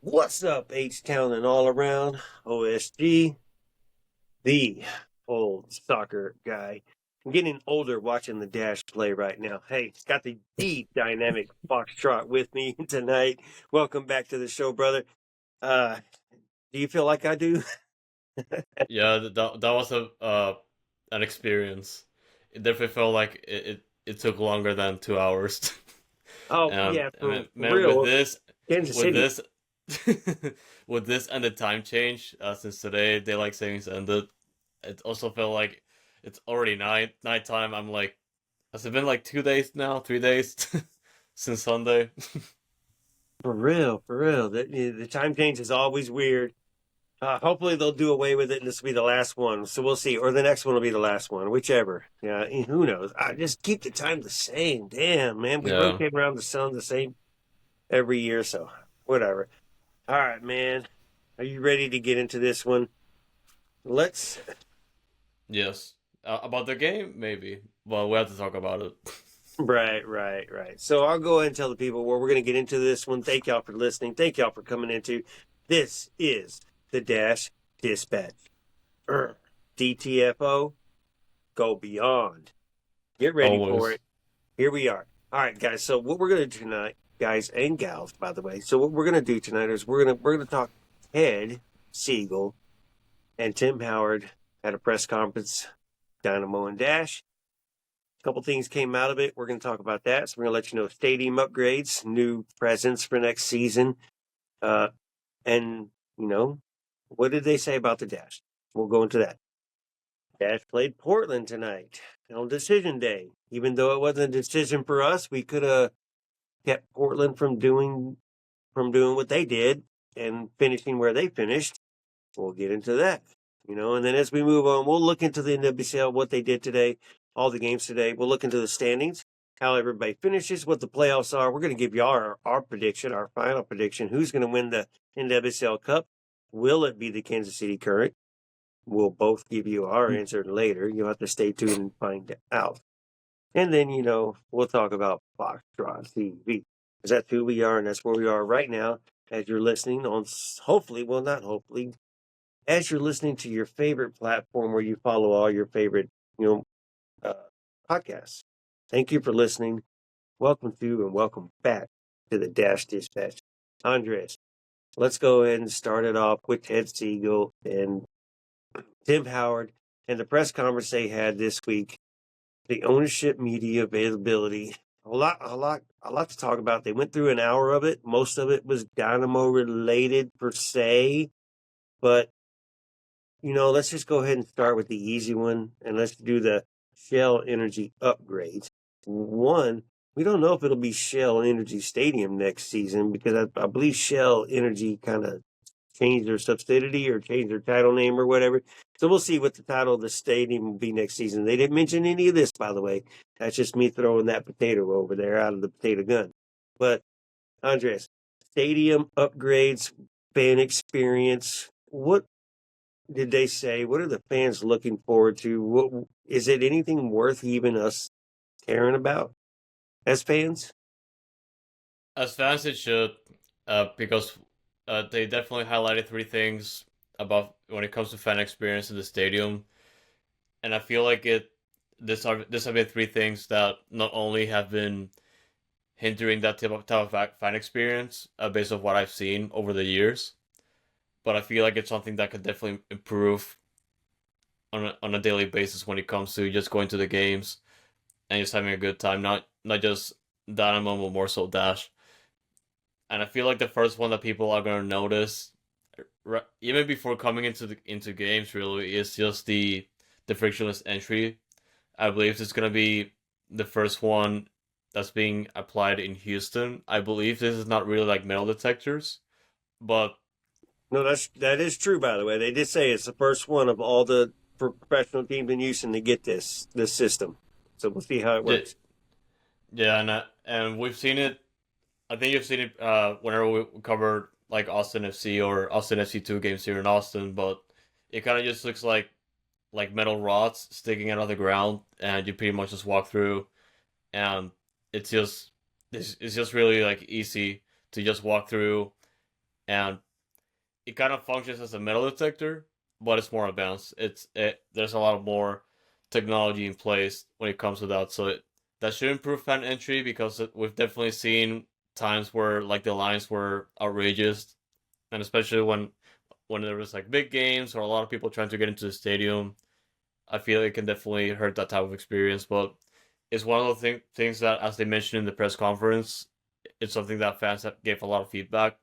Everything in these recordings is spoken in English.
What's up, H-Town and all around? OSG, the old soccer guy. I'm getting older watching the Dash play right now. Hey, got the deep dynamic Foxtrot with me tonight. Welcome back to the show, brother. Uh, do you feel like I do? Yeah, that was an experience. It definitely felt like it took longer than 2 hours. Oh, And yeah, man, for man, with real. this, Kansas with City. this, with this and the time change, since today daylight savings ended, it also felt like it's already nighttime. I'm like, has it been like 2 days now, 3 days since Sunday? For real, for real. The time change is always weird. Hopefully they'll do away with it and this will be the last one. So we'll see. Or the next one will be the last one, whichever. Yeah, who knows? I just keep the time the same. Damn, man. We Yeah. rotate around the sun the same every year, so whatever. All right, man. Are you ready to get into this one? Let's Yes. About the game, maybe. Well, we have to talk about it. right. So I'll go ahead and tell the people where we're gonna get into this one. Thank y'all for listening. Thank y'all for coming into this is the Dash Dispatch. DTFO, go beyond. Get ready for Always. it. Here we are. All right, guys. So what we're gonna do tonight, guys and gals, by the way. So what we're gonna do tonight is we're gonna talk Ted Segal and Tim Howard at a press conference, Dynamo and Dash. A couple things came out of it. We're gonna talk about that. So we're gonna let you know stadium upgrades, new presence for next season, uh, and you know what did they say about the Dash? We'll go into that. Dash played Portland tonight on decision day. Even though it wasn't a decision for us, we could have kept Portland from doing what they did and finishing where they finished. We'll get into that. And then as we move on, we'll look into the NWSL, what they did today, all the games today. We'll look into the standings, how everybody finishes, what the playoffs are. We're going to give you our prediction, our final prediction. Who's going to win the NWSL Cup? Will it be the Kansas City Current? We'll both give you our answer later. You'll have to stay tuned and find out. And then, we'll talk about Foxtrot TV. Because that's who we are, and that's where we are right now as you're listening on, hopefully, well, not hopefully, as you're listening to your favorite platform where you follow all your favorite, you know, uh, podcasts. Thank you for listening. Welcome to and welcome back to the Dash Dispatch. Andres, let's go ahead and start it off with Ted Siegel and Tim Howard and the press conference they had this week. The ownership, media availability. A lot to talk about. They went through an hour of it. Most of it was Dynamo related per se, but let's just go ahead and start with the easy one and let's do the Shell Energy upgrades. One, we don't know if it'll be Shell Energy Stadium next season because I believe Shell Energy kind of changed their subsidiary or changed their title name or whatever. So we'll see what the title of the stadium will be next season. They didn't mention any of this, by the way. That's just me throwing that potato over there out of the potato gun. But Andres, stadium upgrades, fan experience. What did they say? What are the fans looking forward to? What is it? Anything worth even us caring about as fans? As fans, it should, because they definitely highlighted three things about when it comes to fan experience in the stadium, and I feel like this have been three things that not only have been hindering that type of fan experience, based on what I've seen over the years, but I feel like it's something that could definitely improve on a daily basis when it comes to just going to the games and just having a good time, not just Dynamo, but more so Dash. And I feel like the first one that people are gonna notice, even before coming into games, really, is just the frictionless entry. I believe it's gonna be the first one that's being applied in Houston. I believe this is not really like metal detectors, but No, that is true. By the way, they did say it's the first one of all the professional teams in Houston to get this system. So we'll see how it yeah, works. yeah, and we've seen it. I think you've seen it whenever we covered like Austin FC or Austin FC 2 games here in Austin, but it kind of just looks like metal rods sticking out of the ground, and you pretty much just walk through, and it's just it's just really like easy to just walk through and it kind of functions as a metal detector, but it's more advanced. There's a lot more technology in place when it comes to that, so that should improve fan entry because we've definitely seen times where like the lines were outrageous, and especially when there was like big games or a lot of people trying to get into the stadium, I feel it can definitely hurt that type of experience. But it's one of the things that, as they mentioned in the press conference, it's something that fans gave a lot of feedback.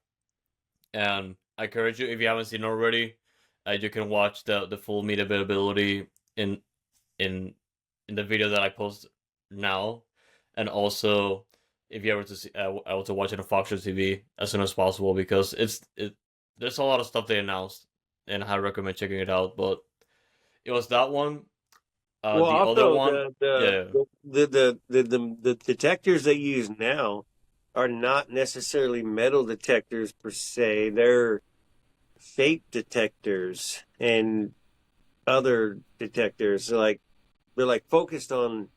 And I encourage you, if you haven't seen it already, you can watch the full media availability in in in the video that I post now, and also if you ever to see, I want to watch it on Foxtrot TV as soon as possible because there's a lot of stuff they announced, and I recommend checking it out. But it was that one. Well, The other also one, yeah, the detectors they use now are not necessarily metal detectors per se. They're shape detectors and other detectors. They're like focused on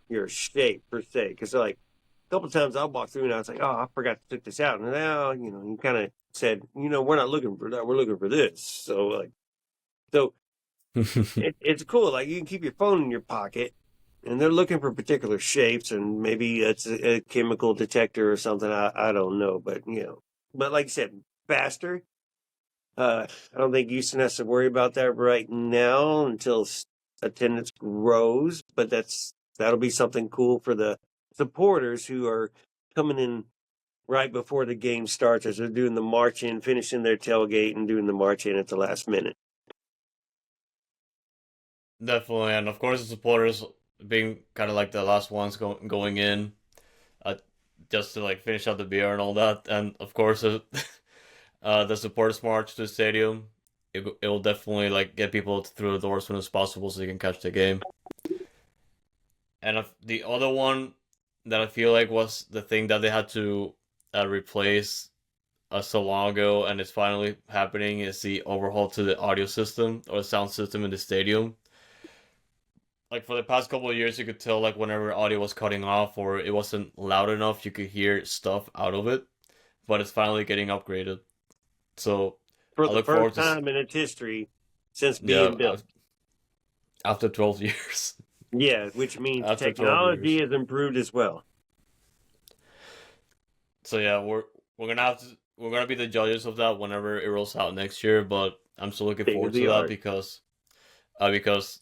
your shape per se. Because like a couple times I'll walk through and I was like, oh, I forgot to take this out. And now, you kind of said, we're not looking for that. We're looking for this. So it's cool. Like you can keep your phone in your pocket, and they're looking for particular shapes, and maybe it's a chemical detector or something. I don't know, but like you said, faster. I don't think Houston has to worry about that right now until attendance grows, but that'll be something cool for the supporters who are coming in right before the game starts as they're doing the march in, finishing their tailgate, and doing the march in at the last minute. definitely, and of course the supporters being kind of like the last ones going in, uh, just to like finish out the beer and all that, and of course the supporters march to the stadium. It will definitely like get people through the doors as soon as possible so they can catch the game. And the other one that I feel like was the thing that they had to replace so long ago, and it's finally happening, is the overhaul to the audio system or sound system in the stadium. Like for the past couple of years, you could tell like whenever audio was cutting off or it wasn't loud enough, you could hear stuff out of it. But it's finally getting upgraded. So For I the look first forward to time in its history since yeah being built. after 12 years. Yeah, which means After 12 technology years. has improved as well. So yeah, we're gonna be the judges of that whenever it rolls out next year. But I'm still looking State of forward to the that art. because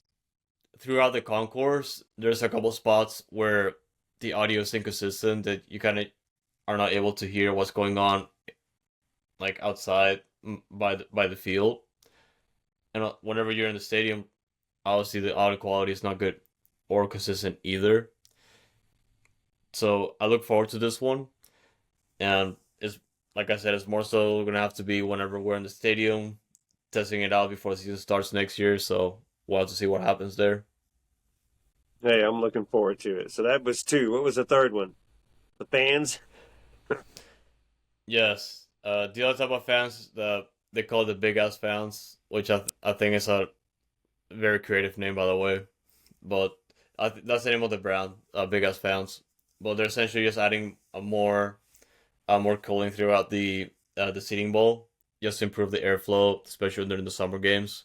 throughout the concourse, there's a couple spots where the audio is inconsistent that you kind of are not able to hear what's going on like outside by the field. And whenever you're in the stadium, obviously the audio quality is not good or consistent either. So I look forward to this one, and it's like I said, it's more so gonna have to be whenever we're in the stadium, testing it out before the season starts next year. So we'll have to see what happens there. Hey, I'm looking forward to it. So that was two. What was the third one? The fans? Yes, the other type of fans, they call the big ass fans, which I think is a very creative name by the way, but that's the name of the brand, big ass fans. But they're essentially just adding more cooling throughout the seating bowl, just to improve the airflow, especially during the summer games.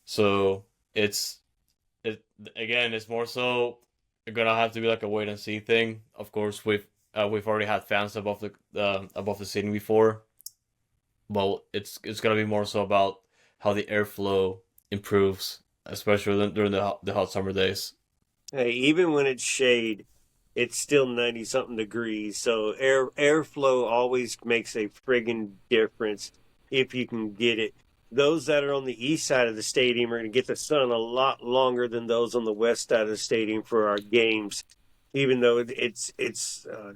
So it's it again, it's more so gonna have to be like a wait and see thing. Of course, we've already had fans above the seating before, but it's gonna be more so about how the airflow improves, especially during the hot summer days. Hey, even when it's shade, it's still 90 something degrees. So airflow always makes a friggin' difference if you can get it. Those that are on the east side of the stadium are going to get the sun a lot longer than those on the west side of the stadium for our games. Even though it's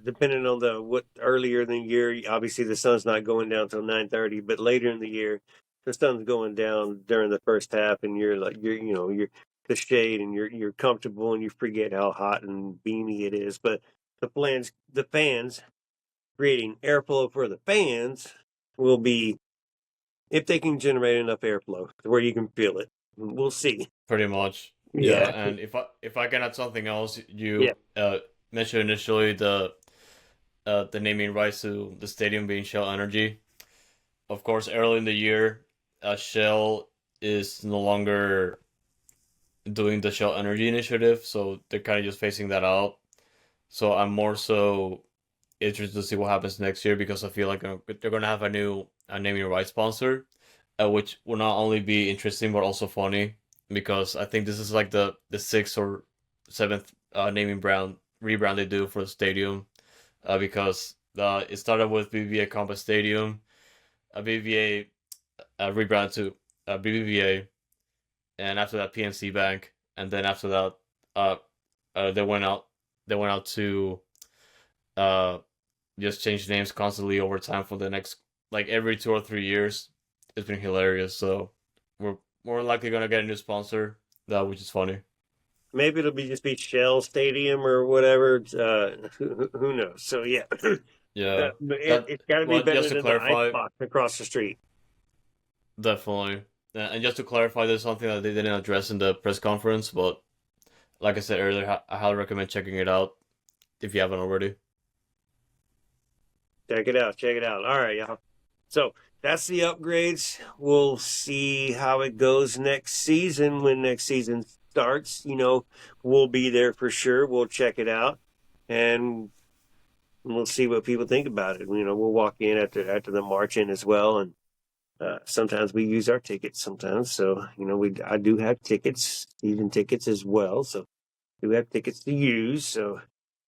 depending on the what earlier in the year, obviously the sun's not going down till 9:30, but later in the year, the sun's going down during the first half, and you're the shade, and you're comfortable, and you forget how hot and beamy it is. But the fans creating airflow for the fans will be, if they can generate enough airflow where you can feel it. We'll see. Pretty much, yeah. Yeah, And if I can add something else, yeah. you mentioned initially the naming rights to the stadium being Shell Energy. of course, early in the year, Shell is no longer doing the Shell Energy Initiative, so they're kind of just phasing that out. So I'm more so interested to see what happens next year because I feel like they're going to have a new naming rights sponsor, which will not only be interesting but also funny because I think this is like the sixth or seventh naming brand rebrand they do for the stadium, because it started with BBVA Compass Stadium, BBVA rebranded to BBVA, and after that PNC Bank, and then after that, uh, they went out to uh just change names constantly over time for the next, like, every 2 or 3 years. It's been hilarious. So we're more likely gonna get a new sponsor, that which is funny. Maybe it'll just be Shell Stadium or whatever. Who knows? So yeah, Yeah, but that. it's got to be Well, better just to than the ice clarify, box across the street. definitely. And just to clarify, there's something that they didn't address in the press conference, but like I said earlier, I highly recommend checking it out if you haven't already. Check it out. Check it out. All right, y'all. So that's the upgrades. We'll see how it goes next season when next season starts. We'll be there for sure. We'll check it out, and we'll see what people think about it. We'll walk in after the march in as well, and sometimes we use our tickets. Sometimes, so I do have tickets, season tickets as well. So do have tickets to use. So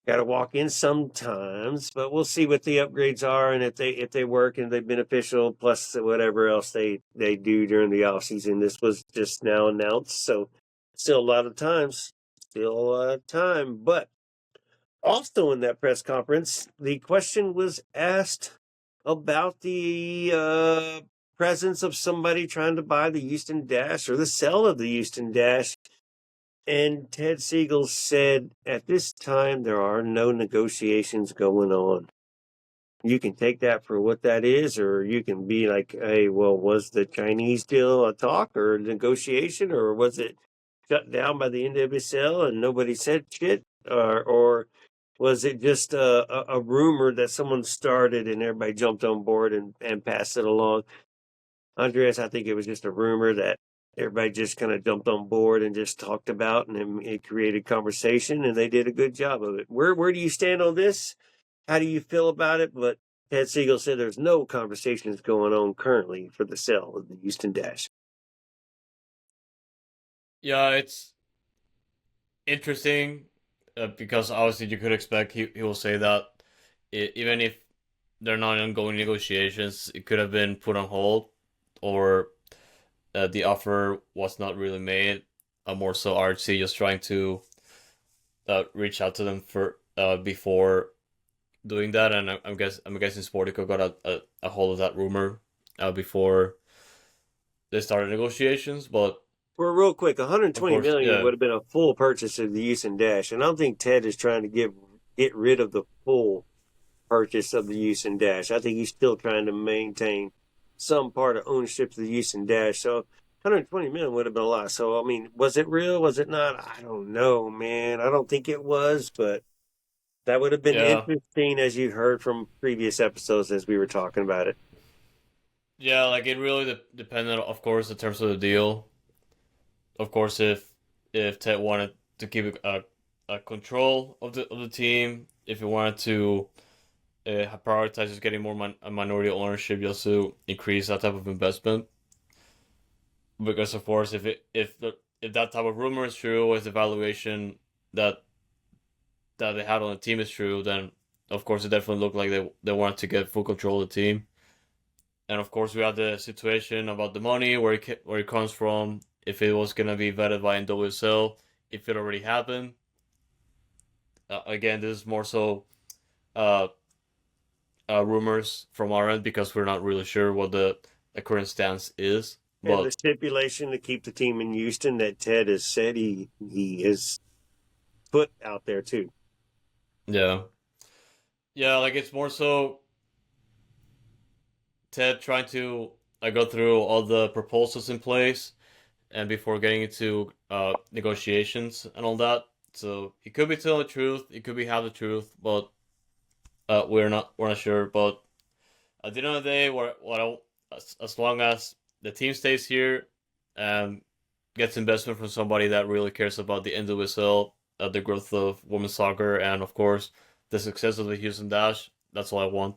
got to walk in sometimes, but we'll see what the upgrades are and if they work and they're beneficial. Plus whatever else they do during the off season. This was just now announced, so still a lot of times, still a lot of time. But also in that press conference, the question was asked about the presence of somebody trying to buy the Houston Dash or the sale of the Houston Dash. And Ted Segal said, at this time, there are no negotiations going on. You can take that for what that is, or you can be like, hey, well, was the Chinese deal a talk or a negotiation, or was it shut down by the NWSL and nobody said shit? Or was it just a rumor that someone started and everybody jumped on board and passed it along? Andres, I think it was just a rumor that everybody just kind of jumped on board and just talked about, and it created conversation, and they did a good job of it. Where do you stand on this? How do you feel about it? But Ted Siegel said there's no conversations going on currently for the sale of the Houston Dash. Yeah, it's interesting, because obviously you could expect he will say that, even if they're not ongoing negotiations, it could have been put on hold, or the offer was not really made. More so RHC just trying to reach out to them for before doing that, and I'm guessing Sportico got a hold of that rumor before they started negotiations. But Well, real quick, of 120 course, million yeah, would have been a full purchase of the Houston Dash, and I don't think Ted is trying to get rid of the full purchase of the Houston Dash. I think he's still trying to maintain some part of ownership of the Houston Dash. So 120 million would have been a lot. So I mean, was it real? Was it not? I don't know, man. I don't think it was, but that would have been yeah, interesting, as you heard from previous episodes as we were talking about it. yeah. Like, it really depended, of course, in terms of the deal. Of course, if Ted wanted to keep a control of the team, if he wanted to prioritize just getting more minority ownership just to increase that type of investment. Because of course, if that type of rumor is true, or if the valuation that they had on the team is true, then of course it definitely looked like they wanted to get full control of the team. And of course, we had the situation about the money, where it comes from, if it was gonna be vetted by NWSL, if it already happened. Again, this is more so uh, rumors from our end because we're not really sure what the current stance is. And the But stipulation to keep the team in Houston that Ted has said he has put out there too. yeah, yeah, like, it's more so Ted trying to go through all the proposals in place and before getting into negotiations and all that. So he could be telling the truth, he could be half the truth, but we're not sure. But at the end of the day, as long as the team stays here and gets investment from somebody that really cares about the NWSL, the growth of women's soccer, and of course the success of the Houston Dash. That's all I want.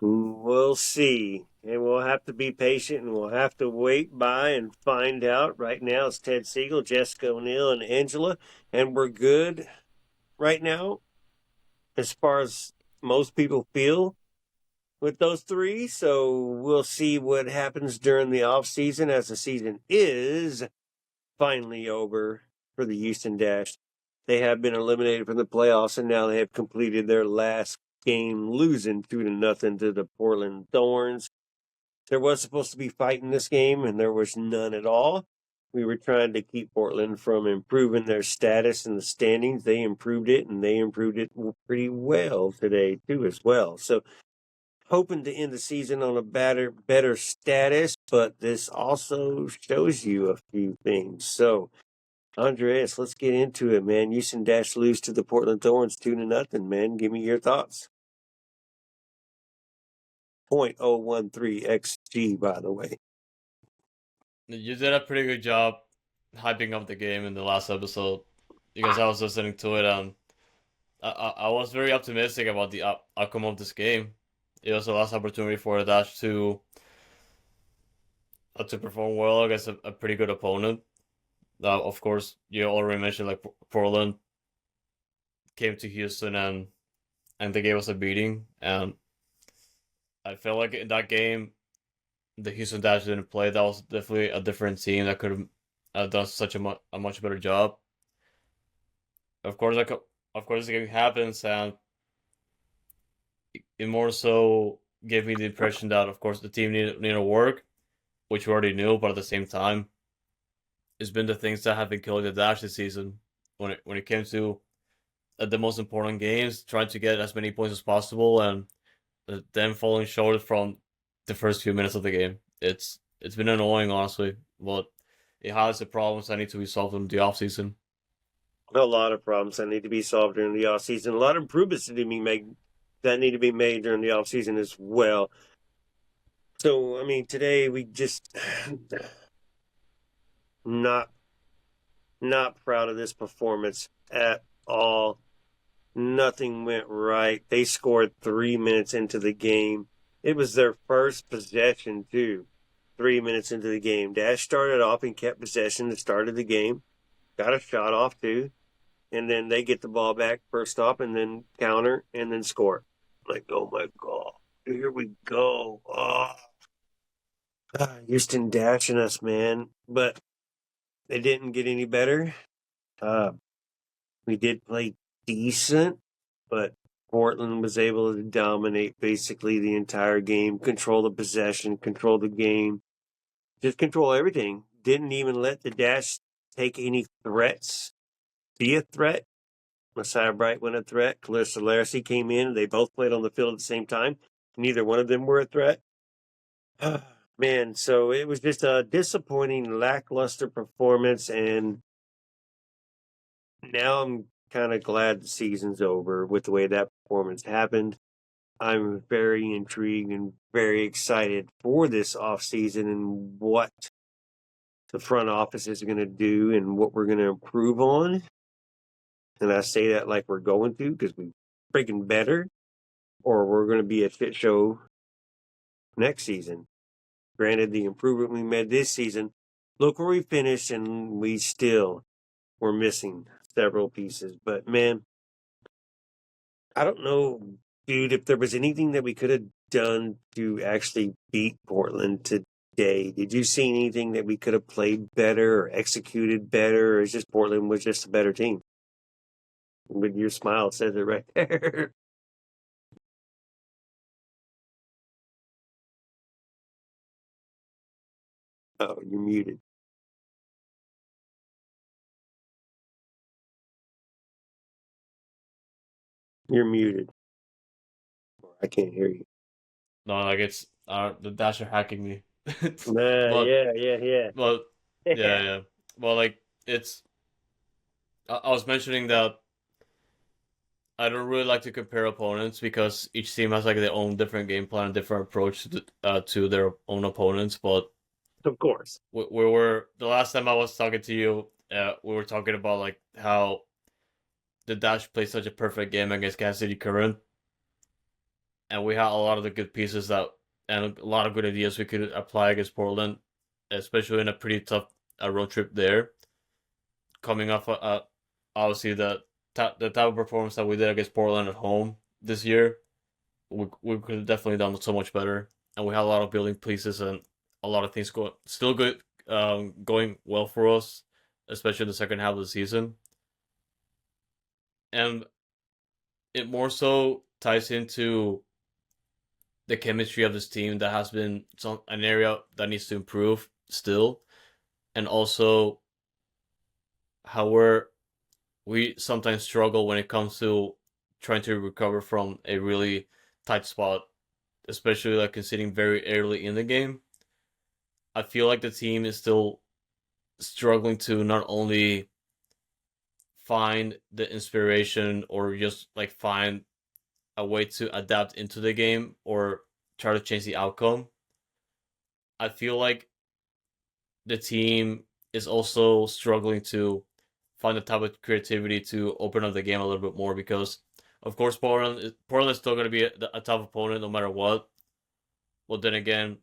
We'll see. And we'll have to be patient and we'll have to wait by and find out. Right now it's Ted Segal, Jessica O'Neill, and Angela. And we're good right now as far as most people feel with those three. So we'll see what happens during the off season as the season is finally over for the Houston Dash. They have been eliminated from the playoffs and now they have completed their last game losing 2-0 to the Portland Thorns. There was supposed to be fight in this game and there was none at all. We were trying to keep Portland from improving their status in the standings. They improved it and they improved it pretty well today too as well. So hoping to end the season on a better status, but this also shows you a few things. So Andres, let's get into it, man. Houston Dash lose to the Portland Thorns 2-0, man. Give me your thoughts. 0.013 XG, by the way. You did a pretty good job hyping up the game in the last episode because I was listening to it and I was very optimistic about the outcome of this game. It was the last opportunity for the Dash to perform well against a pretty good opponent. Of course, you already mentioned like Portland came to Houston and they gave us a beating, and I felt like in that game the Houston Dash didn't play. That was definitely a different team that could have done such a much better job. Of course, the game happens, and it more so gave me the impression that, of course, the team needed to work, which we already knew, but at the same time, it's been the things that have been killing the Dash this season. When it came to the most important games, trying to get as many points as possible, and then falling short from the first few minutes of the game. It's been annoying, honestly, but it highlights the problems that need to be solved in the offseason. A lot of problems that need to be solved during the offseason. A lot of improvements that need to be made during the offseason as well. So, I mean, today we just not proud of this performance at all. Nothing went right. They scored 3 minutes into the game. It was their first possession, too. 3 minutes into the game. Dash started off and kept possession at the start of the game. Got a shot off, too. And then they get the ball back first off and then counter and then score. Like, oh, my God. Here we go. Oh. Houston dashing us, man. But it didn't get any better. We did play decent, but Portland was able to dominate basically the entire game, control the possession, control the game, just control everything. Didn't even let the Dash take any threats, be a threat. Messiah Bright went a threat. Clarissa Larissy came in. They both played on the field at the same time. Neither one of them were a threat. Man, so it was just a disappointing, lackluster performance, and now I'm kind of glad the season's over with the way that performance happened. I'm very intrigued and very excited for this offseason and what the front office is going to do and what we're going to improve on. And I say that like we're going to because we're freaking better, or we're going to be a shit show next season. Granted, the improvement we made this season, look where we finished, and we still were missing several pieces. But, man, I don't know, dude, if there was anything that we could have done to actually beat Portland today. Did you see anything that we could have played better or executed better, or is just Portland was just a better team? With your smile says it right there. Oh, you're muted. You're muted. I can't hear you. No, like it's the Dash are hacking me. But Yeah. but yeah. Well, like it's I was mentioning that I don't really like to compare opponents because each team has like their own different game plan, different approach to their own opponents. But Of course. we were the last time I was talking to you, we were talking about like how the Dash played such a perfect game against Kansas City Current, and we had a lot of the good pieces that and a lot of good ideas we could apply against Portland, especially in a pretty tough road trip there. Coming off, obviously the type of performance that we did against Portland at home this year, we could have definitely done so much better, and we had a lot of building pieces and a lot of things still good, going well for us, especially in the second half of the season, and it more so ties into the chemistry of this team that has been an area that needs to improve still, and also how we sometimes struggle when it comes to trying to recover from a really tight spot, especially like conceding very early in the game. I feel like the team is still struggling to not only find the inspiration or just like find a way to adapt into the game or try to change the outcome. I feel like the team is also struggling to find the type of creativity to open up the game a little bit more because, of course, Portland is still going to be a tough opponent no matter what. But then again,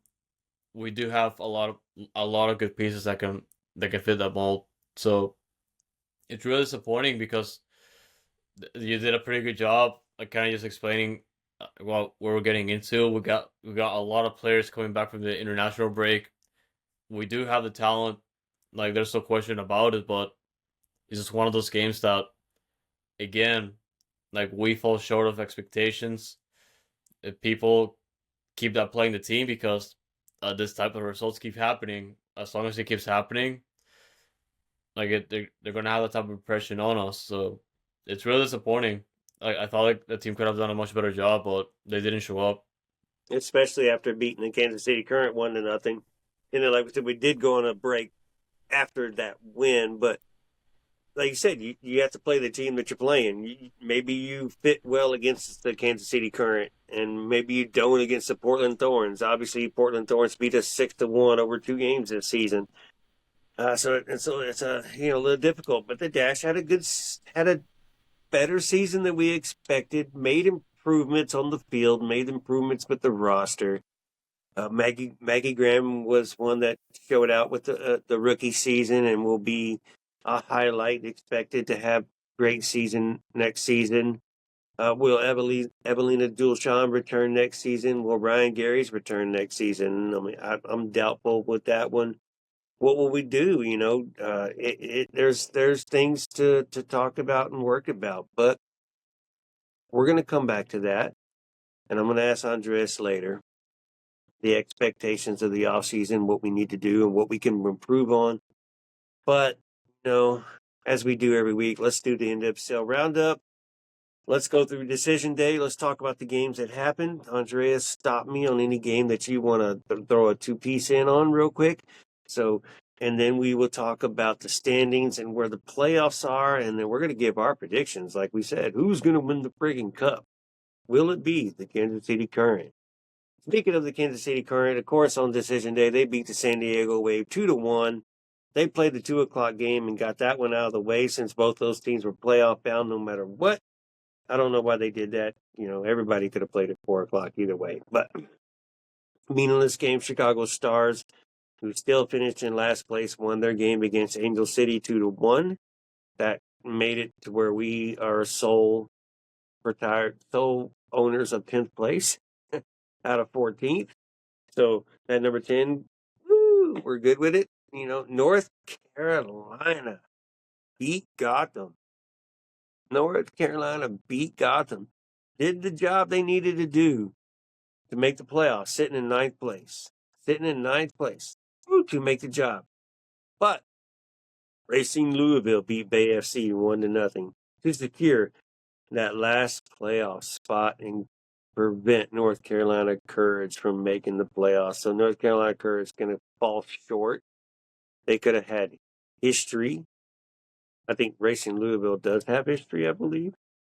we do have a lot of good pieces that can fit that mold. So it's really disappointing because you did a pretty good job, like kind of just explaining what we're getting into. We got a lot of players coming back from the international break. We do have the talent, like there's no question about it. But it's just one of those games that, again, like we fall short of expectations. If people keep that playing the team because this type of results keep happening, as long as it keeps happening, like they're gonna have that type of impression on us. So it's really disappointing. I thought like the team could have done a much better job, but they didn't show up. Especially after beating the Kansas City Current 1-0. And then, like we said, we did go on a break after that win, but like you said, you have to play the team that you're playing. Maybe you fit well against the Kansas City Current, and maybe you don't against the Portland Thorns. Obviously, Portland Thorns beat us 6-1 over 2 games this season. So it's a little difficult. But the Dash had a better season than we expected. Made improvements on the field. Made improvements with the roster. Maggie Graham was one that showed out with the rookie season and will be a highlight. Expected to have great season next season. Will Evelina Dulshan return next season? Will Ryan Gary's return next season? I mean, I'm doubtful with that one. What will we do? There's things to talk about and work about, but we're going to come back to that, and I'm going to ask Andres later the expectations of the offseason, what we need to do, and what we can improve on. But, as we do every week, let's do the NWSL Roundup. Let's go through decision day. Let's talk about the games that happened. Andreas, stop me on any game that you want to throw a two-piece in on real quick. So, and then we will talk about the standings and where the playoffs are, and then we're going to give our predictions. Like we said, who's going to win the friggin' cup? Will it be the Kansas City Current? Speaking of the Kansas City Current, of course, on decision day, they beat the San Diego Wave 2-1. They played the 2 o'clock game and got that one out of the way since both those teams were playoff bound no matter what. I don't know why they did that. Everybody could have played at 4 o'clock either way. But meaningless game, Chicago Stars, who still finished in last place, won their game against Angel City 2-1. That made it to where we are sole owners of 10th place out of 14th. So at number 10, we're good with it. North Carolina beat Gotham. North Carolina beat Gotham. Did the job they needed to do to make the playoffs, sitting in ninth place. To make the job. But Racing Louisville beat Bay FC 1-0 to secure that last playoff spot and prevent North Carolina Courage from making the playoffs. So North Carolina Courage is going to fall short. They could have had history. I think Racing Louisville does have history, I believe.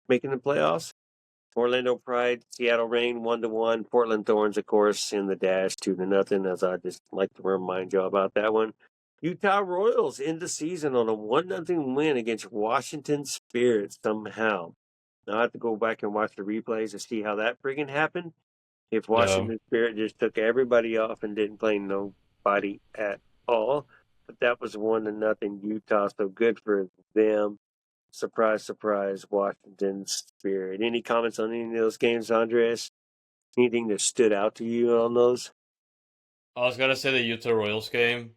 making the playoffs. Orlando Pride, Seattle Reign 1-1. Portland Thorns, of course, in the dash 2-0. As I just like to remind you about that one. Utah Royals end the season on a 1-0 win against Washington Spirit somehow. Now I have to go back and watch the replays to see how that friggin' happened. If Yeah. Washington Spirit just took everybody off and didn't play nobody at all. But that was 1-0 Utah, so good for them. Surprise, surprise, Washington Spirit. Any comments on any of those games, Andres? Anything that stood out to you on those? I was gonna say the Utah Royals game.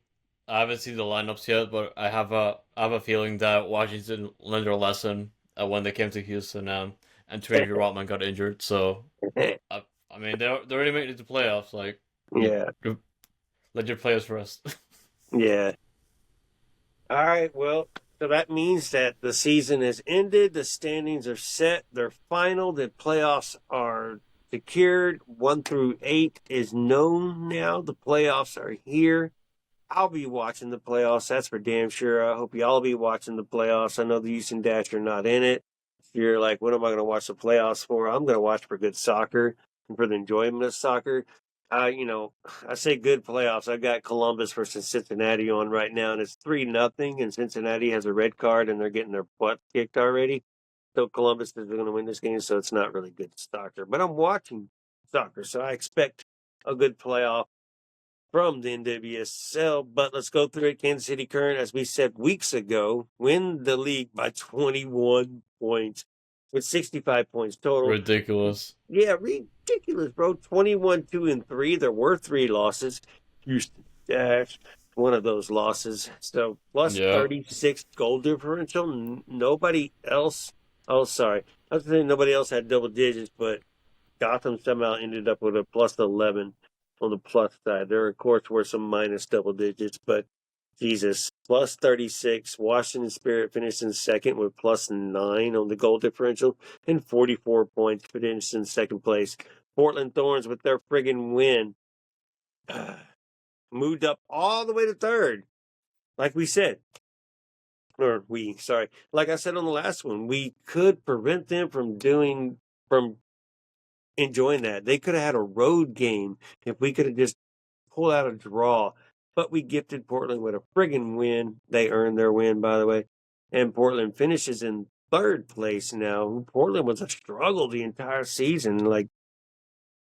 I haven't seen the lineups yet, but I have a feeling that Washington learned their lesson when they came to Houston and Tracy Rodman got injured. So I mean they already made it to playoffs. Like Yeah, let your players rest. yeah. All right, well, so that means that the season has ended, the standings are set, they're final, the playoffs are secured. 1-8 is known now. The playoffs are here. I'll be watching the playoffs. That's for damn sure. I hope y'all be watching the playoffs. I know the Houston Dash are not in it. If you're like, what am I going to watch the playoffs for? I'm going to watch for good soccer and for the enjoyment of soccer. I say good playoffs. I've got Columbus versus Cincinnati on right now, and it's 3-0, and Cincinnati has a red card, and they're getting their butt kicked already. So Columbus is going to win this game, so it's not really good soccer. But I'm watching soccer, so I expect a good playoff from the NWSL. But let's go through it. Kansas City Current, as we said weeks ago, win the league by 21 points with 65 points total. Ridiculous. Yeah, ridiculous, bro. 21, 2-3. There were 3 losses. Houston Dash, one of those losses. So plus Yeah. 36 goal differential. Nobody else. Oh, sorry. I was saying nobody else had double digits, but Gotham somehow ended up with a plus 11 on the plus side. There, of course, were some minus double digits, but Jesus, plus 36. Washington Spirit finished in second with plus 9 on the goal differential and 44 points, finished in second place. Portland Thorns, with their friggin' win, moved up all the way to third. Like we said, like I said on the last one, we could prevent them from enjoying that. They could have had a road game if we could have just pulled out a draw. But we gifted Portland with a friggin' win. They earned their win, by the way. And Portland finishes in third place now. Portland was a struggle the entire season. Like,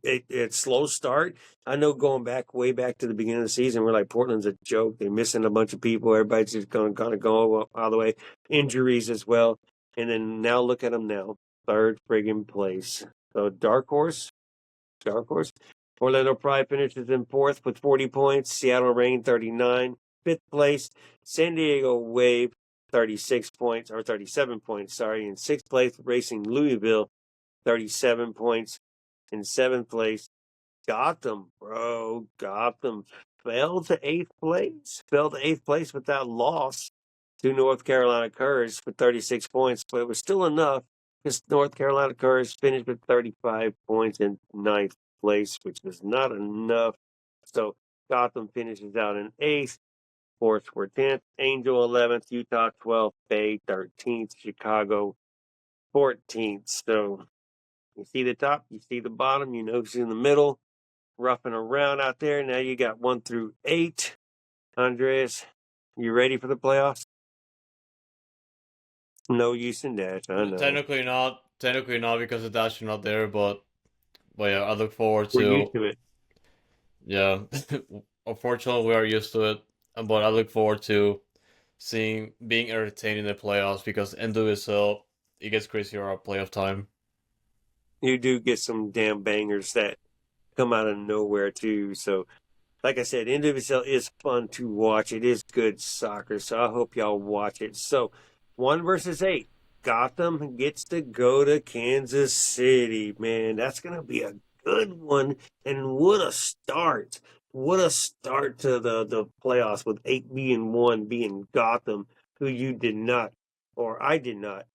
it's slow start. I know going back, way back to the beginning of the season, we're like, Portland's a joke. They're missing a bunch of people. Everybody's just going to kind of go all the way. Injuries as well. And then now look at them now. Third friggin' place. So dark horse. Orlando Pride finishes in fourth with 40 points. Seattle Reign 39. Fifth place, San Diego Wave 36 points, or 37 points, sorry. In sixth place, Racing Louisville 37 points. In seventh place, Gotham fell to eighth place without loss to North Carolina Courage with 36 points, but it was still enough because North Carolina Courage finished with 35 points in ninth place, which was not enough. So Gotham finishes out in eighth. Force were 10th, Angel 11th, Utah 12th, Bay 13th, Chicago 14th. So you see the top, you see the bottom, you know who's in the middle, roughing around out there. Now you got 1-8. Andres, you ready for the playoffs? No use in that, I know. Technically not. Technically not because the dash are not there. But yeah, I look forward We're used to. to it. Yeah, unfortunately we are used to it, but I look forward to being entertained in the playoffs because NWSL it gets crazier at playoff time. You do get some damn bangers that come out of nowhere too. So, like I said, NWSL is fun to watch. It is good soccer. So I hope y'all watch it. So 1-8. Gotham gets to go to Kansas City. Man, that's gonna be a good one. And what a start. What a start to the playoffs with 8 being 1 being Gotham, who you did not, or I did not,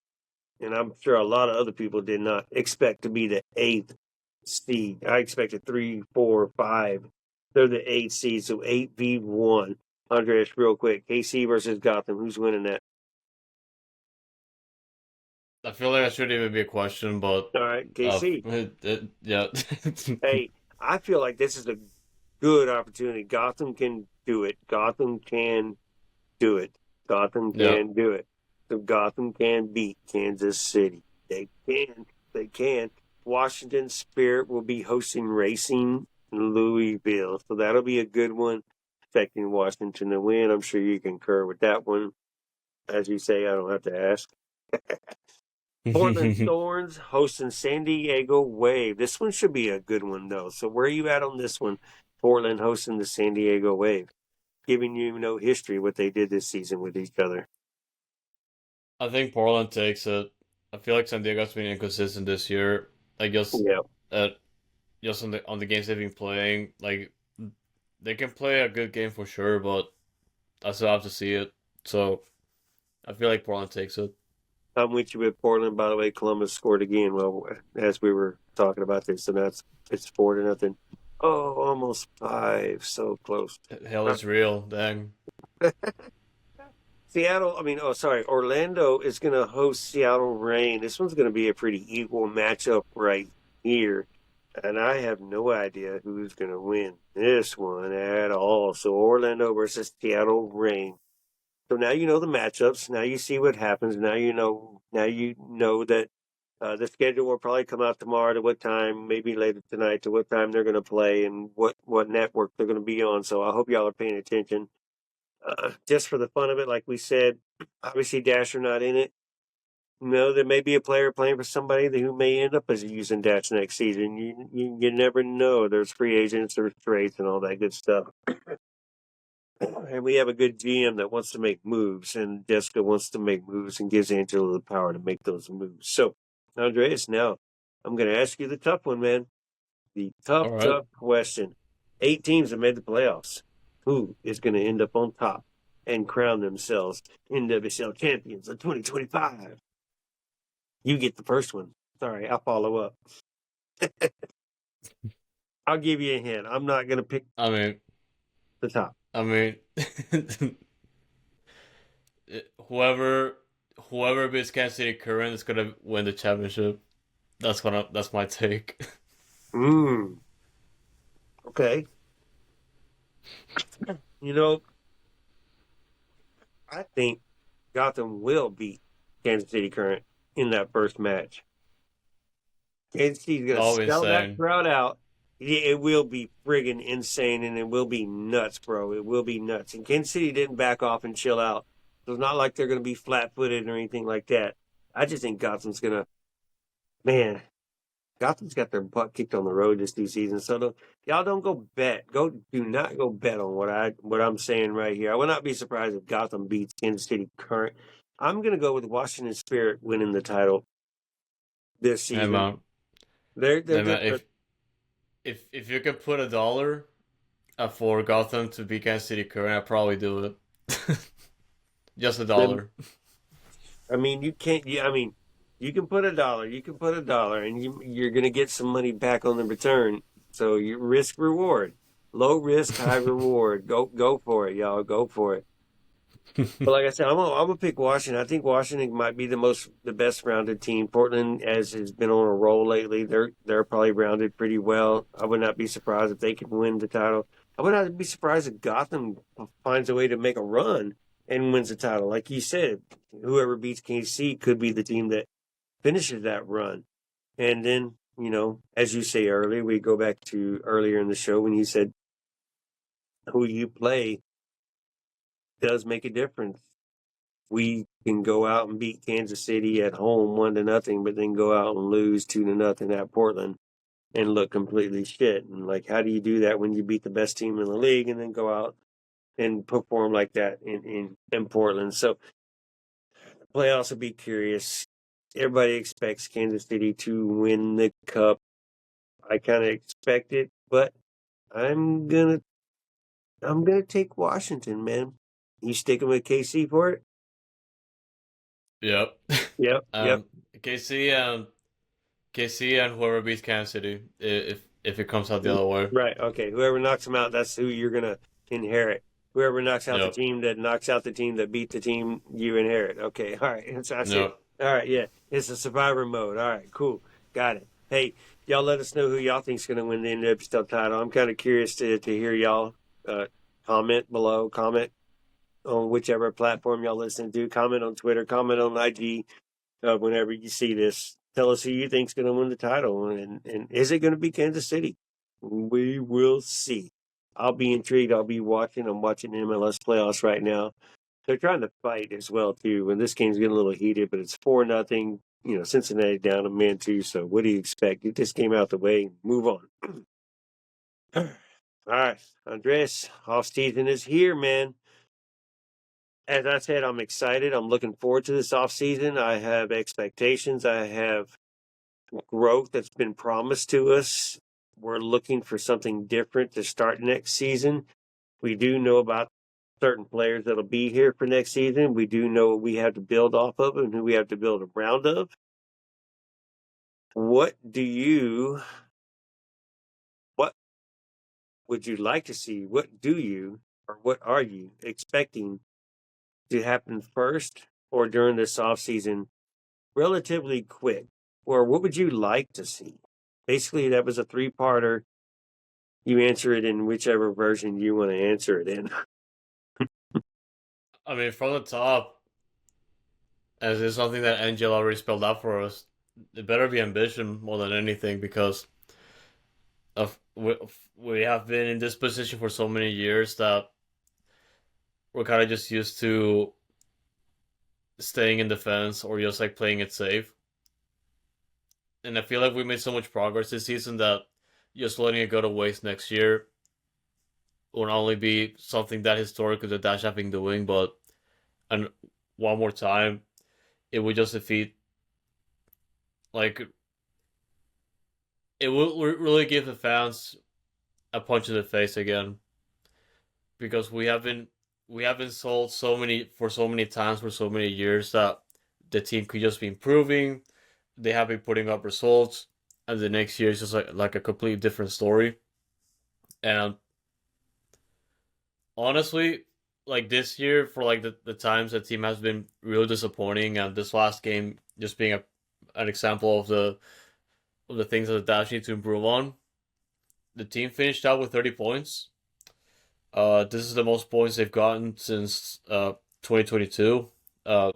and I'm sure a lot of other people did not expect to be the 8th seed. I expected 3, 4, 5. They're the 8th seed, so 8v1. Andres, real quick, KC versus Gotham. Who's winning that? I feel like that shouldn't even be a question, but All right, KC. yeah. Hey, I feel like this is a good opportunity. Gotham can do it. Gotham can do it. Gotham Yep. can do it. So Gotham can beat Kansas City. They can. They can. Washington Spirit will be hosting Racing Louisville. So that'll be a good one, expecting Washington to win. I'm sure you concur with that one. As you say, I don't have to ask. Portland Thorns hosting San Diego Wave. This one should be a good one, though. So where are you at on this one? Portland hosting the San Diego Wave, giving you no history what they did this season with each other. I think Portland takes it. I feel like San Diego's been inconsistent this year. Like Yeah. uh just on the games they've been playing, like they can play a good game for sure, but I still have to see it. So I feel like Portland takes it. I'm with you with Portland. By the way, Columbus scored again. Well, as we were talking about this, and it's 4-0. Oh, almost five. So close. Hell is real, dang. Seattle. I mean, oh, sorry. Orlando is going to host Seattle Rain. This one's going to be a pretty equal matchup right here, and I have no idea who's going to win this one at all. So Orlando versus Seattle Rain. So now you know the matchups. Now you see what happens. Now you know. Now you know that the schedule will probably come out tomorrow to what time, maybe later tonight to what time they're going to play and what network they're going to be on. So I hope y'all are paying attention. Just for the fun of it, like we said, obviously Dasher not in it. No, there may be a player playing for somebody who may end up as using Dash next season. You never know. There's free agents, there's trades, and all that good stuff. And we have a good GM that wants to make moves, and Jessica wants to make moves and gives Angela the power to make those moves. So, Andreas, now I'm going to ask you the tough one, man. The All right. tough question. 8 teams have made the playoffs. Who is going to end up on top and crown themselves NWSL champions of 2025? You get the first one. Sorry, I'll follow up. I'll give you a hint. I'm not going to pick I mean, the top. I mean, whoever beats Kansas City Current is gonna win the championship. That's my take. Mm, okay. You know, I think Gotham will beat Kansas City Current in that first match. Kansas City's going All to sell that insane. crowd out. It will be friggin' insane, and it will be nuts, bro. It will be nuts. And Kansas City didn't back off and chill out. So it's not like they're going to be flat-footed or anything like that. I just think Gotham's going to, man, Gotham's got their butt kicked on the road this two seasons. So y'all don't go bet. Do not go bet on what I'm saying right here. I would not be surprised if Gotham beats Kansas City Current. I'm going to go with Washington Spirit winning the title this Hey season. man, They're hey man, just if you could put $1 for Gotham to beat Kansas City Current, I'd probably do it. Just $1. I mean, you can't. I mean, you can put a dollar. You can put a dollar, and you're going to get some money back on the return. So you risk reward, low risk, high reward. Go for it, y'all. Go for it. But like I said, I'm gonna pick Washington. I think Washington might be the best rounded team. Portland, as has been on a roll lately, they're probably rounded pretty well. I would not be surprised if they could win the title. I would not be surprised if Gotham finds a way to make a run and wins the title. Like you said, whoever beats KC could be the team that finishes that run. And then, as you say earlier, we go back to earlier in the show when you said who you play does make a difference. We can go out and beat Kansas City at home 1-0, but then go out and lose 2-0 at Portland and look completely shit. And like, how do you do that when you beat the best team in the league and then go out and perform like that in Portland? So the playoffs will be curious. Everybody expects Kansas City to win the cup. I kind of expect it, but I'm gonna take Washington, man. You sticking with KC for it? Yep. Yep. Um, KC and whoever beats Kansas City, if it comes out the other way. Right. Okay. Whoever knocks them out, that's who you're gonna inherit. Whoever knocks out the Yep. team that knocks out the team that beat the team you inherit. Okay. All right. That's it. Yep. All right, yeah. It's a survivor mode. All right, cool. Got it. Hey, y'all let us know who y'all think's going to win the NWSL title. I'm kind of curious to hear y'all comment below, comment on whichever platform y'all listen to, comment on Twitter, comment on IG whenever you see this. Tell us who you think's going to win the title, and is it going to be Kansas City? We will see. I'll be intrigued. I'll be watching. I'm watching MLS playoffs right now. They're trying to fight as well too. And this game's getting a little heated, but it's 4-0. You know, Cincinnati down a man too. So what do you expect? Get this game out the way. Move on. All right, Andres, offseason is here, man. As I said, I'm excited. I'm looking forward to this offseason. I have expectations. I have growth that's been promised to us. We're looking for something different to start next season. We do know about certain players that'll be here for next season. We do know what we have to build off of and who we have to build around of. What would you like to see? What do you or what are you expecting to happen first or during this offseason relatively quick? Or what would you like to see? Basically, that was a 3-parter. You answer it in whichever version you want to answer it in. I mean, from the top, as is something that Angel already spelled out for us, it better be ambition more than anything because of we have been in this position for so many years that we're kind of just used to staying in defense or just like playing it safe. And I feel like we made so much progress this season that just letting it go to waste next year will not only be something that historically the Dash have been doing, but and one more time, it would just defeat like it will really give the fans a punch in the face again because we have been sold so many times for so many years that the team could just be improving. They have been putting up results, and the next year is just like a completely different story. And honestly, like this year for like the times the team has been really disappointing, and this last game just being an example of the things that the Dash need to improve on. The team finished out with 30 points. This is the most points they've gotten since 2022. Uh,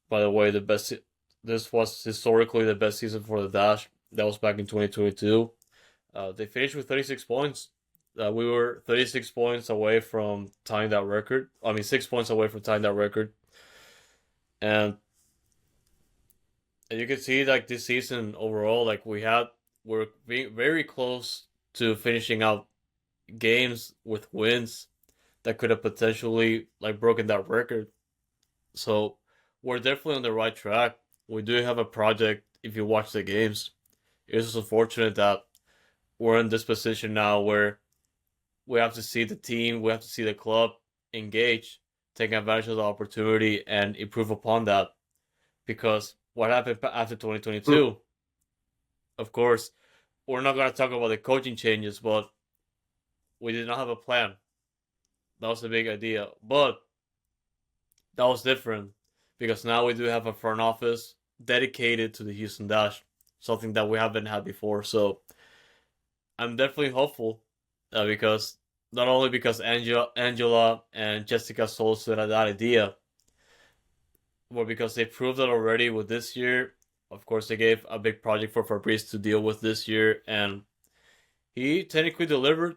by the way, this was historically the best season for the Dash. That was back in 2022. They finished with 36 points. We were 36 points away from tying that record. I mean, 6 points away from tying that record. And you can see like this season overall, like we're being very close to finishing out games with wins that could have potentially like broken that record. So we're definitely on the right track. We do have a project if you watch the games. It's just unfortunate that we're in this position now where we have to see the team, we have to see the club engage, take advantage of the opportunity and improve upon that. Because what happened after 2022, of course, we're not going to talk about the coaching changes, but we did not have a plan. That was the big idea. But that was different because now we do have a front office dedicated to the Houston Dash, something that we haven't had before. So I'm definitely hopeful because not only because Angela and Jessica sold to that idea, but because they proved it already with this year. Of course, they gave a big project for Fabrice to deal with this year, and he technically delivered.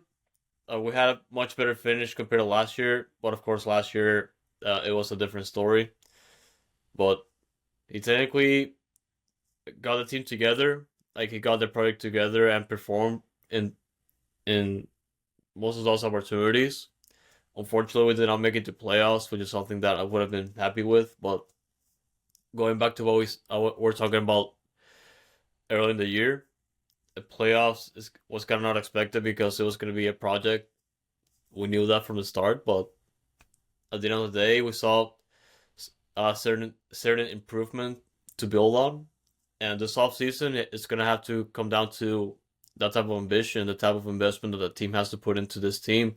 We had a much better finish compared to last year, but of course, last year it was a different story. But he technically got the team together, like he got the project together and performed in most of those opportunities. Unfortunately, we did not make it to playoffs, which is something that I would have been happy with. But going back to what we're talking about early in the year, the playoffs was kind of not expected because it was going to be a project. We knew that from the start, but at the end of the day, we saw a certain improvement to build on, and this off season it's going to have to come down to that type of ambition, the type of investment that the team has to put into this team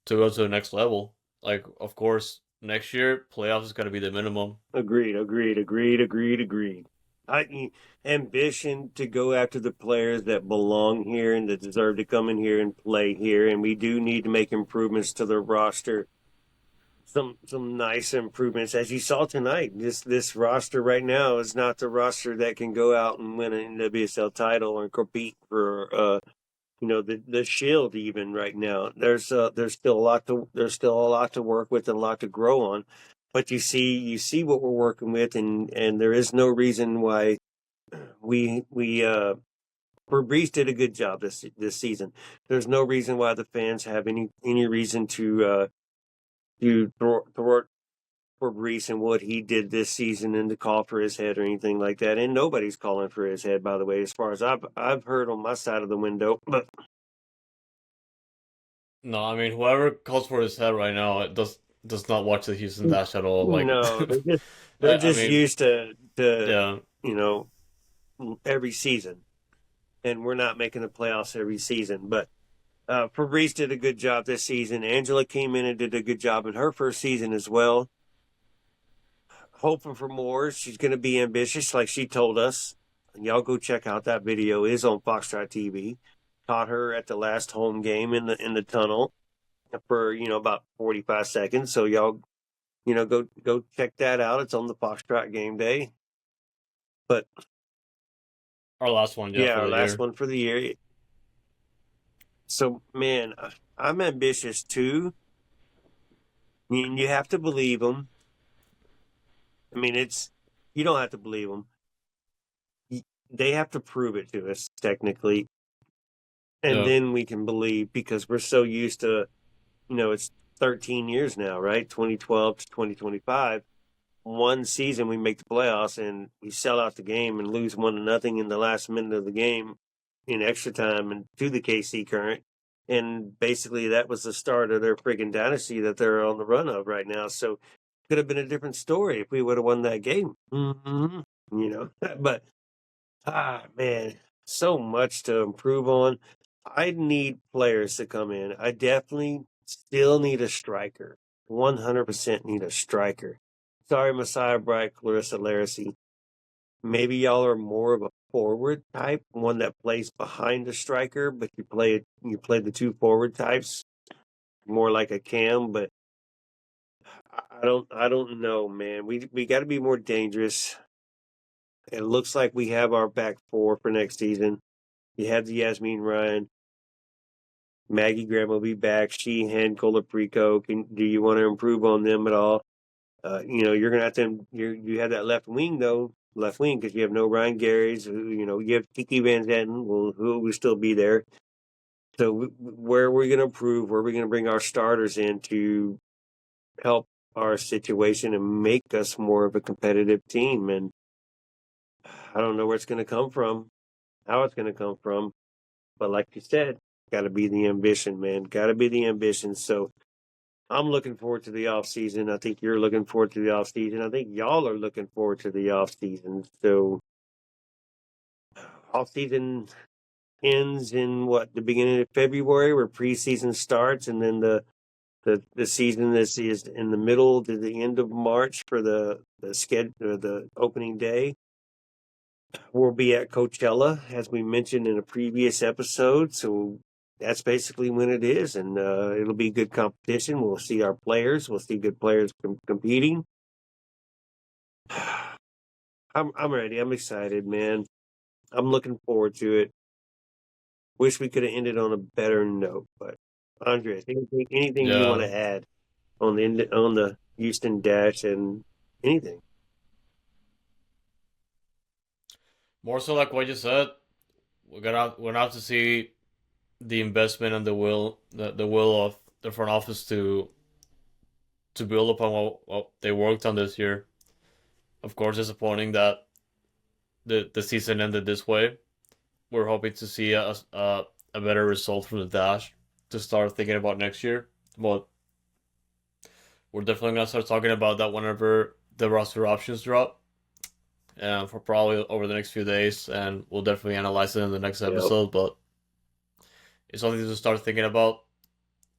to go to the next level. Like, of course, next year, playoffs is gonna be the minimum. Agreed. Ambition to go after the players that belong here and that deserve to come in here and play here, and we do need to make improvements to the roster. Some nice improvements, as you saw tonight. This roster right now is not the roster that can go out and win an NWSL title and compete for the Shield. Even right now, there's still a lot to work with and a lot to grow on. But you see what we're working with, and there is no reason why we Fabrice did a good job this season. There's no reason why the fans have any reason to thwart Fabrice and what he did this season and to call for his head or anything like that. And nobody's calling for his head, by the way, as far as I've heard on my side of the window. But No, I mean whoever calls for his head right now it does not watch the Houston Dash at all. Like, no, they're I just mean, used to yeah, you know every season, and we're not making the playoffs every season. But Fabrice did a good job this season. Angela came in and did a good job in her first season as well. Hoping for more. She's going to be ambitious, like she told us. Y'all go check out that video. It is on Foxtrot TV. Caught her at the last home game in the tunnel for about 45 seconds. So y'all go check that out. It's on the Foxtrot game day. But our last one, yeah, yeah, for our the last year. one for the year. So man, I'm ambitious too. I mean, you have to believe them. I mean, you don't have to believe them. They have to prove it to us technically, and Yeah, then we can believe because we're so used to, it's 13 years now, right? 2012 to 2025. One season we make the playoffs and we sell out the game and lose 1-0 in the last minute of the game in extra time and to the KC Current. And basically that was the start of their friggin' dynasty that they're on the run of right now. So could have been a different story if we would have won that game. Mm-hmm. But man, so much to improve on. I need players to come in. I definitely still need a striker. 100% need a striker. Sorry, Messiah Bright, Clarissa Laracy. Maybe y'all are more of a forward type, one that plays behind the striker, but you play the two forward types, more like a cam. But I don't know, man. We got to be more dangerous. It looks like we have our back four for next season. You have the Yasmin Ryan. Maggie Graham will be back. Sheehan, Colaprico. Do you want to improve on them at all? You're gonna have to. You have that left wing though, left wing because you have no Ryan Garys. You have Kiki Van Zanten. Well, who will still be there? So where are we gonna improve? Where are we gonna bring our starters in to help our situation and make us more of a competitive team? And I don't know where it's gonna come from, how it's gonna come from. But like you said, got to be the ambition, man. Got to be the ambition. So I'm looking forward to the off season. I think you're looking forward to the off season. I think y'all are looking forward to the off season. So off season ends in the beginning of February, where preseason starts, and then the season is in the middle to the end of March for the opening day. We'll be at Coachella, as we mentioned in a previous episode. So that's basically when it is, and it'll be good competition. We'll see our players. We'll see good players competing. I'm ready. I'm excited, man. I'm looking forward to it. Wish we could have ended on a better note, but Andres, anything you want yeah. to add on the Houston Dash and anything? More so like what you said, we're gonna have to see the investment and the will of the front office to build upon what they worked on this year. Of course, disappointing that the season ended this way. We're hoping to see a better result from the Dash to start thinking about next year. But we're definitely gonna start talking about that whenever the roster options drop, for probably over the next few days, and we'll definitely analyze it in the next Yep. episode. But it's something to start thinking about.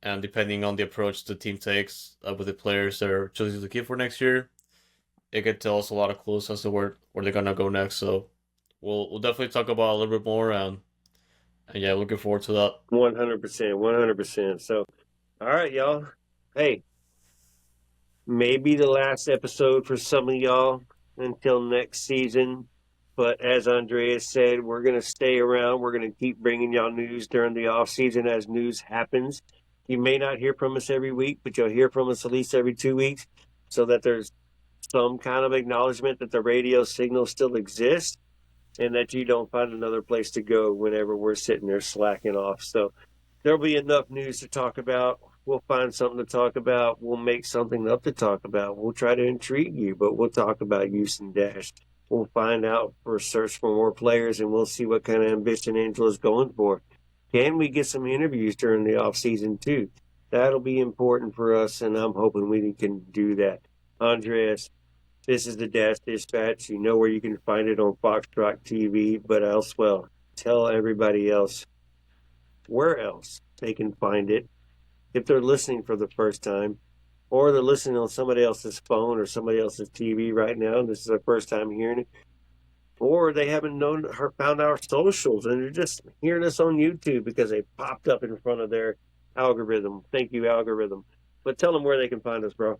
and depending on the approach the team takes with the players they're choosing to keep for next year, it could tell us a lot of clues as to where they're gonna go next. So we'll definitely talk about a little bit more, and yeah, looking forward to that. 100%, 100%. So, all right, y'all. Hey, maybe the last episode for some of y'all until next season. But as Andreas said, we're going to stay around. We're going to keep bringing y'all news during the off season as news happens. You may not hear from us every week, but you'll hear from us at least every 2 weeks so that there's some kind of acknowledgement that the radio signal still exists and that you don't find another place to go whenever we're sitting there slacking off. So there'll be enough news to talk about. We'll find something to talk about. We'll make something up to talk about. We'll try to intrigue you, but we'll talk about Houston Dash. We'll find out for search for more players, and we'll see what kind of ambition Angela's going for. Can we get some interviews during the off season too? That'll be important for us, and I'm hoping we can do that. Andreas, this is the Dash Dispatch. You know where you can find it on Foxtrot TV, but else, well, tell everybody else where else they can find it if they're listening for the first time, or they're listening on somebody else's phone or somebody else's TV right now, and this is their first time hearing it, or they haven't known or found our socials and they're just hearing us on YouTube because they popped up in front of their algorithm. Thank you, algorithm. But tell them where they can find us, bro.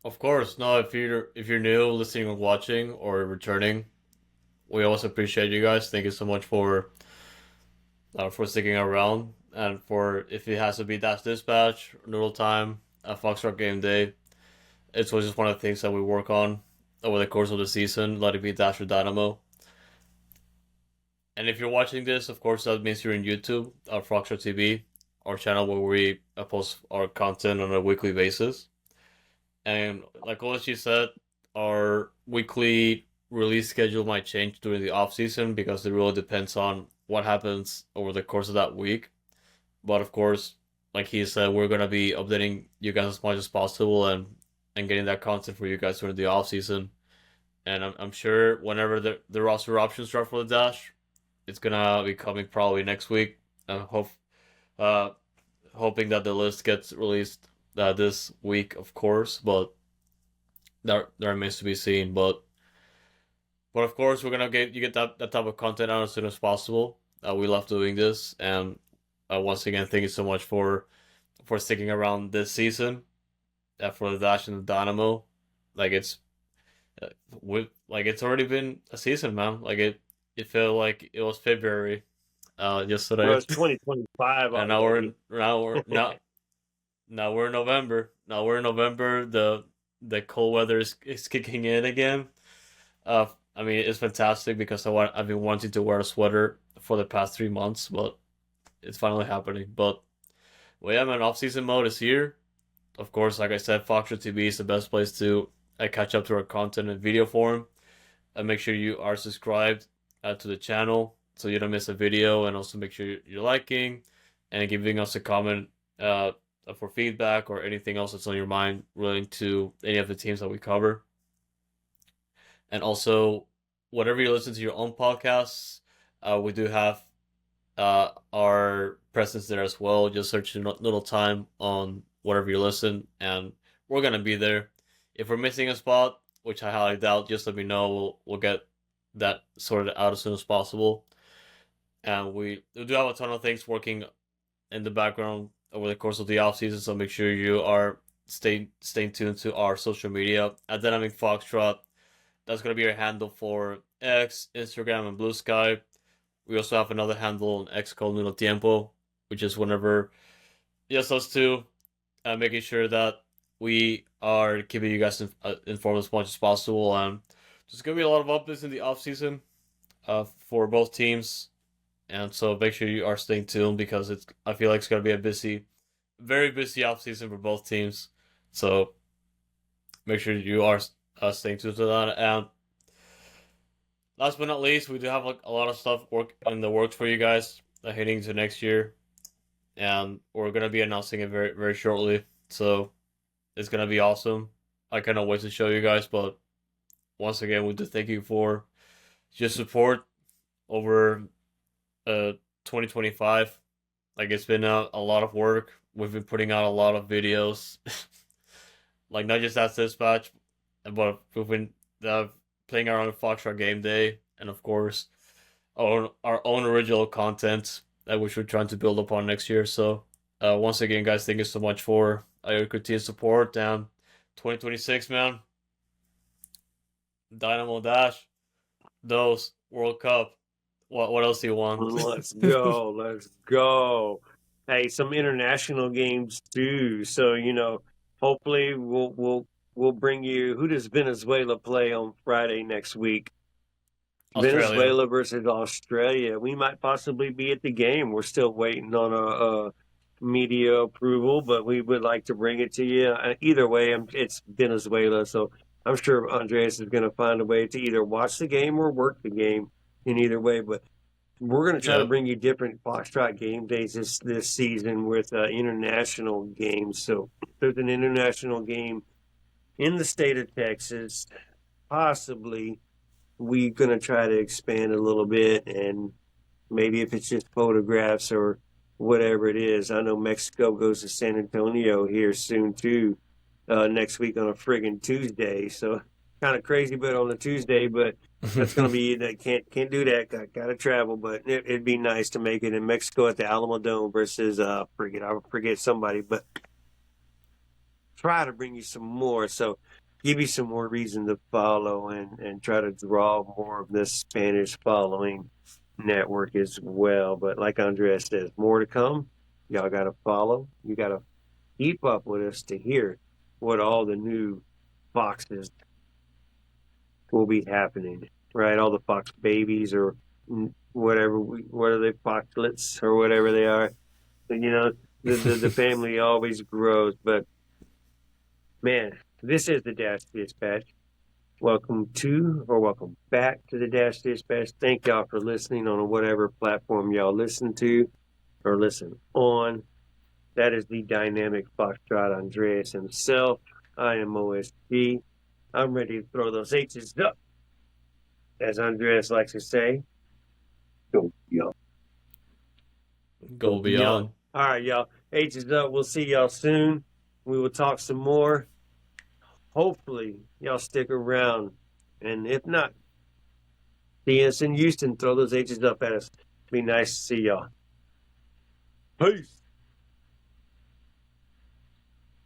Of course, no, if you're new, listening or watching or returning, we always appreciate you guys. Thank you so much for sticking around, and for if it has to be Dash Dispatch, Noodle Time, Foxtrot Game Day. It's always just one of the things that we work on over the course of the season, let it be Dash or Dynamo. And if you're watching this, of course, that means you're in YouTube, our Foxtrot TV, our channel where we post our content on a weekly basis. And like Olachi said, our weekly release schedule might change during the off season because it really depends on what happens over the course of that week. But of course, like he said, we're gonna be updating you guys as much as possible and getting that content for you guys during the off season. And I'm sure whenever the roster options drop for the Dash, it's gonna be coming probably next week. Uh, hoping that the list gets released this week, of course, but that remains to be seen. But of course, we're gonna get that type of content out as soon as possible. We love doing this, and once again, thank you so much for sticking around this season. For the Dash and the Dynamo, like it's it's already been a season, man. Like it felt like it was February yesterday. Well, it's 2025, and now we're in November. Now we're in November. The cold weather is kicking in again. I mean, it's fantastic because I've been wanting to wear a sweater for the past 3 months, but it's finally happening. But well, yeah, man, off-season mode is here. Of course, like I said, Foxtrot TV is the best place to catch up to our content in video form. Make sure you are subscribed to the channel so you don't miss a video, and also make sure you're liking and giving us a comment for feedback or anything else that's on your mind relating to any of the teams that we cover. And also, whatever you listen to your own podcasts, we do have our presence there as well. Just search Little Time on whatever you listen, and we're gonna be there. If we're missing a spot, which I highly doubt, just let me know. We'll get that sorted out as soon as possible. And we do have a ton of things working in the background over the course of the off season, so make sure you are staying tuned to our social media at Dynamic Foxtrot. That's gonna be our handle for X, Instagram, and Blue Sky. We also have another handle on X called Nuno Tiempo, which is whenever just us two, making sure that we are keeping you guys informed as much as possible. And there's going to be a lot of updates in the offseason for both teams. And so make sure you are staying tuned because I feel like it's going to be a very busy offseason for both teams. So make sure you are staying tuned to that. And last but not least, we do have a lot of stuff in the works for you guys heading into next year. And we're going to be announcing it very, very shortly. So it's going to be awesome. I cannot wait to show you guys. But once again, we do thank you for your support over 2025. Like it's been a lot of work. We've been putting out a lot of videos, like not just that dispatch, but we've been uh, playing our own Foxtrot game day, and of course, our own original content which we're trying to build upon next year. So, once again, guys, thank you so much for your continued support. And 2026, man, Dynamo Dash, those World Cup. What else do you want? Let's go. Let's go. Hey, some international games too. So, hopefully we'll bring you. Who does Venezuela play on Friday next week? Australia. Venezuela versus Australia. We might possibly be at the game. We're still waiting on a media approval, but we would like to bring it to you. Either way, it's Venezuela, so I'm sure Andres is going to find a way to either watch the game or work the game in either way. But we're going to try to Yep. bring you different Foxtrot game days this season with international games. So there's an international game in the state of Texas, possibly. We're going to try to expand a little bit, and maybe if it's just photographs or whatever it is. I know Mexico goes to San Antonio here soon too, next week on a friggin' Tuesday. So kind of crazy, but on a Tuesday. But that's going to be that can't do that. Got to travel, but it'd be nice to make it in Mexico at the Alamo Dome versus I forget somebody, but try to bring you some more. So give you some more reason to follow and try to draw more of this Spanish following network as well. But like Andres says, more to come. Y'all got to follow. You got to keep up with us to hear what all the new Foxes will be happening, right? All the Fox babies or whatever, what are they, Foxlets or whatever they are. The family always grows. But man, this is the Dash Dispatch. Welcome back to the Dash Dispatch. Thank y'all for listening on whatever platform y'all listen to or listen on. That is the dynamic Foxtrot Andreas himself. I am OSG. I'm ready to throw those H's up. As Andreas likes to say, go beyond. Go beyond. All right, y'all. H's up. We'll see y'all soon. We will talk some more. Hopefully, y'all stick around. And if not, see us in Houston. Throw those H's up at us. Be nice to see y'all. Peace.